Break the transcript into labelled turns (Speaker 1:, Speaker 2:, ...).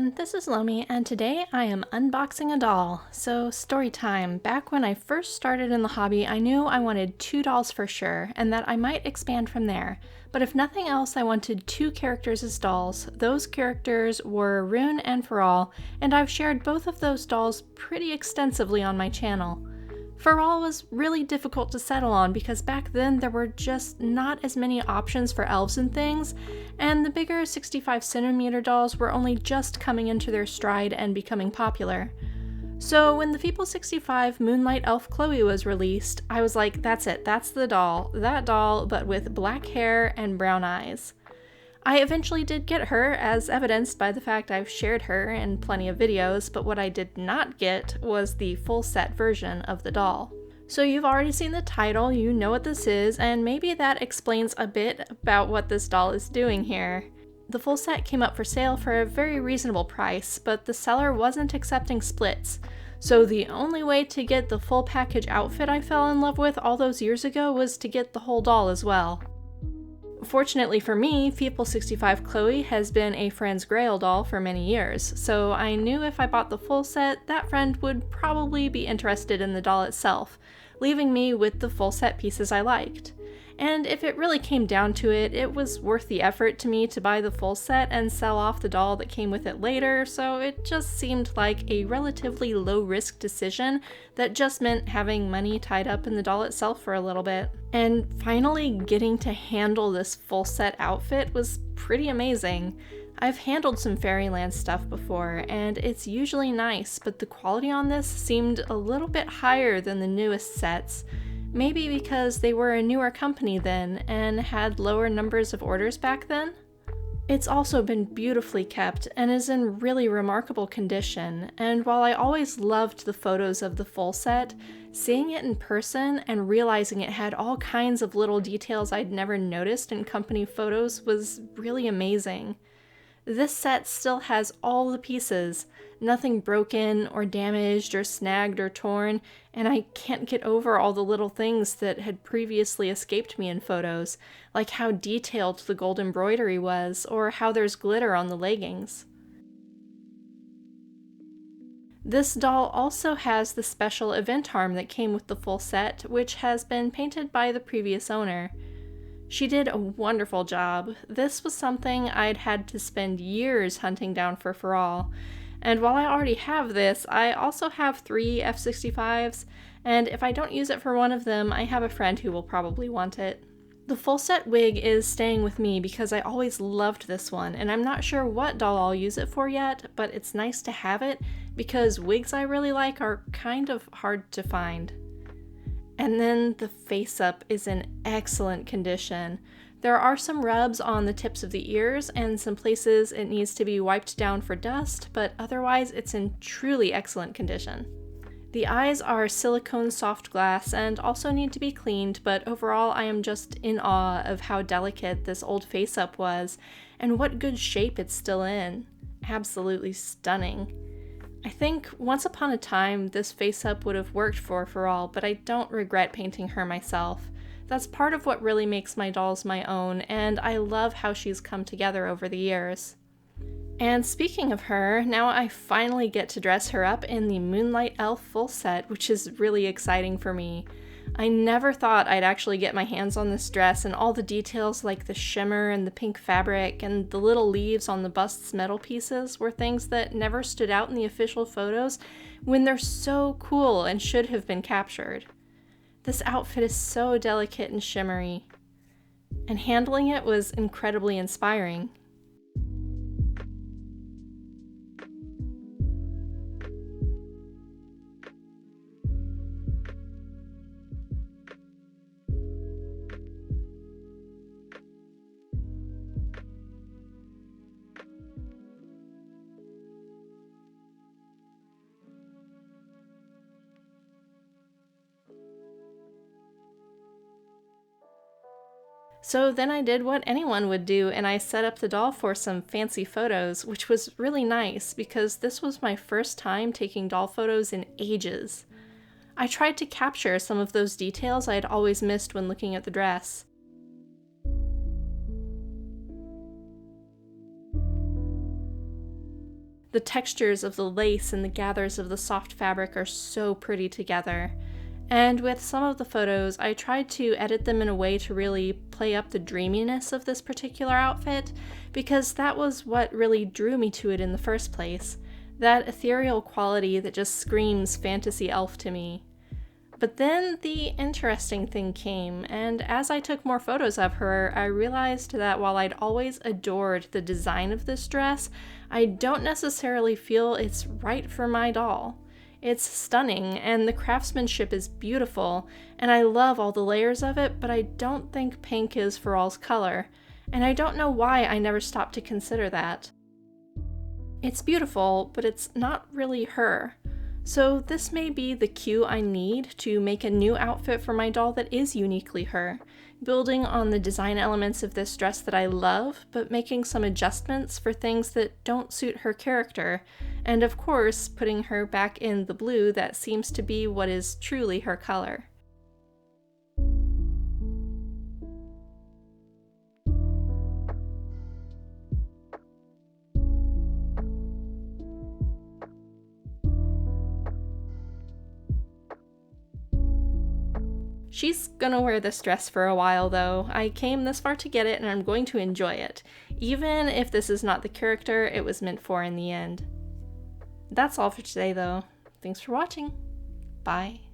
Speaker 1: everyone, this is Lomi, and today I am unboxing a doll. So, story time. Back when I first started in the hobby, I knew I wanted 2 dolls for sure, and that I might expand from there. But if nothing else, I wanted 2 characters as dolls. Those characters were Rune and Firal, and I've shared both of those dolls pretty extensively on my channel. Firal was really difficult to settle on because back then there were just not as many options for elves and things, and the bigger 65cm dolls were only just coming into their stride and becoming popular. So when the Feeple65 Moonlight elf Chloe was released, I was like, that's it, that's the doll, that doll, but with black hair and brown eyes. I eventually did get her, as evidenced by the fact I've shared her in plenty of videos, but what I did not get was the full set version of the doll. So you've already seen the title, you know what this is, and maybe that explains a bit about what this doll is doing here. The full set came up for sale for a very reasonable price, but the seller wasn't accepting splits. So the only way to get the full package outfit I fell in love with all those years ago was to get the whole doll as well. Fortunately for me, Feeple65 Chloe has been a friend's grail doll for many years, so I knew if I bought the full set, that friend would probably be interested in the doll itself, leaving me with the full set pieces I liked. And if it really came down to it, it was worth the effort to me to buy the full set and sell off the doll that came with it later, so it just seemed like a relatively low-risk decision that just meant having money tied up in the doll itself for a little bit. And finally getting to handle this full set outfit was pretty amazing. I've handled some Fairyland stuff before, and it's usually nice, but the quality on this seemed a little bit higher than the newest sets. Maybe because they were a newer company then and had lower numbers of orders back then? It's also been beautifully kept and is in really remarkable condition, and while I always loved the photos of the full set, seeing it in person and realizing it had all kinds of little details I'd never noticed in company photos was really amazing. This set still has all the pieces, nothing broken or damaged or snagged or torn, and I can't get over all the little things that had previously escaped me in photos, like how detailed the gold embroidery was, or how there's glitter on the leggings. This doll also has the special event arm that came with the full set, which has been painted by the previous owner. She did a wonderful job. This was something I'd had to spend years hunting down for Firal. And while I already have this, I also have 3 F65s, and if I don't use it for one of them, I have a friend who will probably want it. The full set wig is staying with me because I always loved this one, and I'm not sure what doll I'll use it for yet, but it's nice to have it because wigs I really like are kind of hard to find. And then the face-up is in excellent condition. There are some rubs on the tips of the ears and some places it needs to be wiped down for dust, but otherwise it's in truly excellent condition. The eyes are silicone soft glass and also need to be cleaned, but overall I am just in awe of how delicate this old face-up was and what good shape it's still in. Absolutely stunning. I think once upon a time this face-up would have worked for Firal, but I don't regret painting her myself. That's part of what really makes my dolls my own, and I love how she's come together over the years. And speaking of her, now I finally get to dress her up in the Moonlight Elf full set, which is really exciting for me. I never thought I'd actually get my hands on this dress, and all the details like the shimmer and the pink fabric and the little leaves on the bust's metal pieces were things that never stood out in the official photos when they're so cool and should have been captured. This outfit is so delicate and shimmery, and handling it was incredibly inspiring. So then I did what anyone would do, and I set up the doll for some fancy photos, which was really nice because this was my first time taking doll photos in ages. I tried to capture some of those details I had always missed when looking at the dress. The textures of the lace and the gathers of the soft fabric are so pretty together. And with some of the photos, I tried to edit them in a way to really play up the dreaminess of this particular outfit, because that was what really drew me to it in the first place. That ethereal quality that just screams fantasy elf to me. But then the interesting thing came, and as I took more photos of her, I realized that while I'd always adored the design of this dress, I don't necessarily feel it's right for my doll. It's stunning, and the craftsmanship is beautiful, and I love all the layers of it, but I don't think pink is Firal's color, and I don't know why I never stopped to consider that. It's beautiful, but it's not really her. So this may be the cue I need to make a new outfit for my doll that is uniquely her, building on the design elements of this dress that I love, but making some adjustments for things that don't suit her character, and of course putting her back in the blue that seems to be what is truly her color. She's gonna wear this dress for a while though. I came this far to get it and I'm going to enjoy it, even if this is not the character it was meant for in the end. That's all for today though. Thanks for watching. Bye.